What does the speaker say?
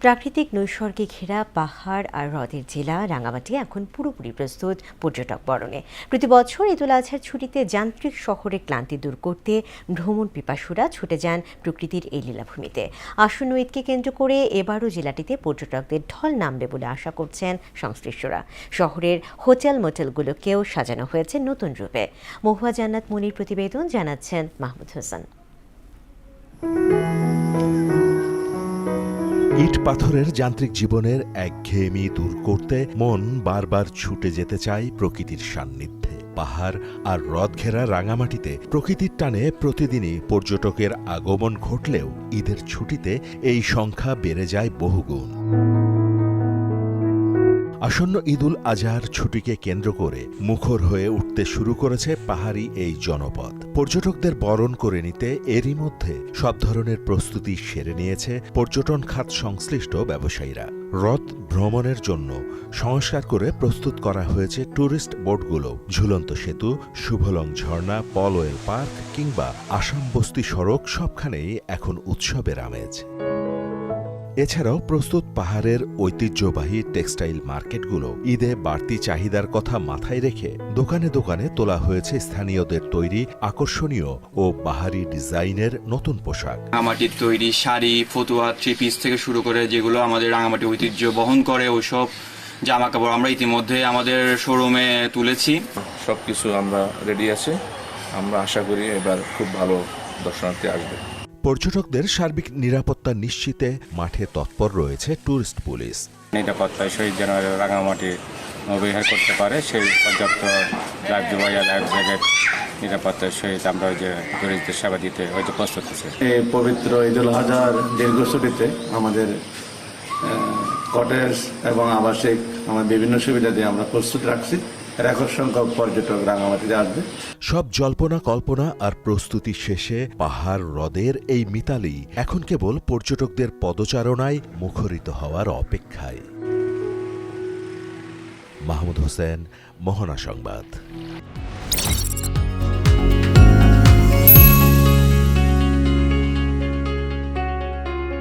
প্রাকৃতিক নৈসর্গে ঘেরা পাহাড় আর হ্রদের জেলা রাঙামাটি এখন পুরোপুরি প্রস্তুত পর্যটক বরণে। প্রতি বছর ঈদুল আজহার ছুটিতে যান্ত্রিক শহরে ক্লান্তি দূর করতে ভ্রমণ পিপাসুরা ছুটে যান প্রকৃতির এই লীলাভূমিতে। আসন্ন ঈদকে কেন্দ্র করে এবারও জেলাটিতে পর্যটকদের ঢল নামবে বলে আশা করছেন সংশ্লিষ্টরা। শহরের হোটেল মোটেলগুলোকেও সাজানো হয়েছে নতুন রূপে। মহুয়া জান্নাত মনির প্রতিবেদন, জানাচ্ছেন মাহমুদ হোসেন। ইট পাথরের যান্ত্রিক জীবনের একঘেয়েমি দূর করতে মন বারবার ছুটে যেতে চায় প্রকৃতির সান্নিধ্যে। পাহাড় আর হ্রদ ঘেরা রাঙামাটিতে প্রকৃতির টানে প্রতিদিনই পর্যটকের আগমন ঘটলেও ঈদের ছুটিতে এই সংখ্যা বেড়ে যায় বহুগুণ। আসন্ন ঈদুল আজহার ছুটিকে কেন্দ্র করে মুখর হয়ে উঠতে শুরু করেছে পাহাড়ি এই জনপদ। পর্যটকদের বরণ করে নিতে এরই মধ্যে সব ধরনের প্রস্তুতি সেরে নিয়েছে পর্যটন খাত সংশ্লিষ্ট ব্যবসায়ীরা। হ্রদ ভ্রমণের জন্য সংস্কার করে প্রস্তুত করা হয়েছে ট্যুরিস্ট বোটগুলো। ঝুলন্ত সেতু, শুভলং ঝর্ণা, পলওয়েল পার্ক কিংবা আসাম বস্তি সড়ক সবখানেই এখন উৎসবের আমেজ। এছাড়াও প্রস্তুত পাহাড়ের ঐতিহ্যবাহী টেক্সটাইল মার্কেটগুলো ঈদে বাড়তি চাহিদার কথা মাথায় রেখে দোকানে দোকানে তোলা হয়েছে স্থানীয়দের তৈরি আকর্ষণীয় ও বাহারি ডিজাইনের নতুন পোশাক। রাঙামাটির তৈরি শাড়ি, ফতুয়া, থ্রি পিস থেকে শুরু করে যেগুলো আমাদের রাঙামাটি ঐতিহ্য বহন করে, ওইসব জামা কাপড় আমরা ইতিমধ্যে আমাদের শোরুমে তুলেছি। সবকিছু আমরা রেডি আছে। আমরা আশা করি এবার খুব ভালো দর্শনার্থী আসবে। পর্যটকদের সার্বিক নিরাপত্তা নিশ্চিতে মাঠে তৎপর রয়েছে ট্যুরিস্ট পুলিশ। নিরাপত্তায় সহিত যেন রাঙামাটি ব্যবহার করতে পারে সেই পর্যাপ্ত লাইফ জ্যাকেট নিরাপত্তার সহিত আমরা ওই যে টুরিস্টদের সেবা দিতে হয়তো প্রস্তুত আছে। এই পবিত্র ঈদুল আজহার দীর্ঘ ছুটিতে আমাদের কটেজ এবং আবাসিক আমার বিভিন্ন সুবিধা দিয়ে আমরা প্রস্তুত রাখছি। রেকর্ড সংখ্যক পর্যটক রাঙামাটিতে আসবে। সব জল্পনা কল্পনা আর প্রস্তুতি শেষে পাহাড় হ্রদের এই মিতালি এখন কেবল পর্যটকদের পদচারণায় মুখরিত হওয়ার অপেক্ষায়। মাহমুদ হোসেন, মোহনা সংবাদ।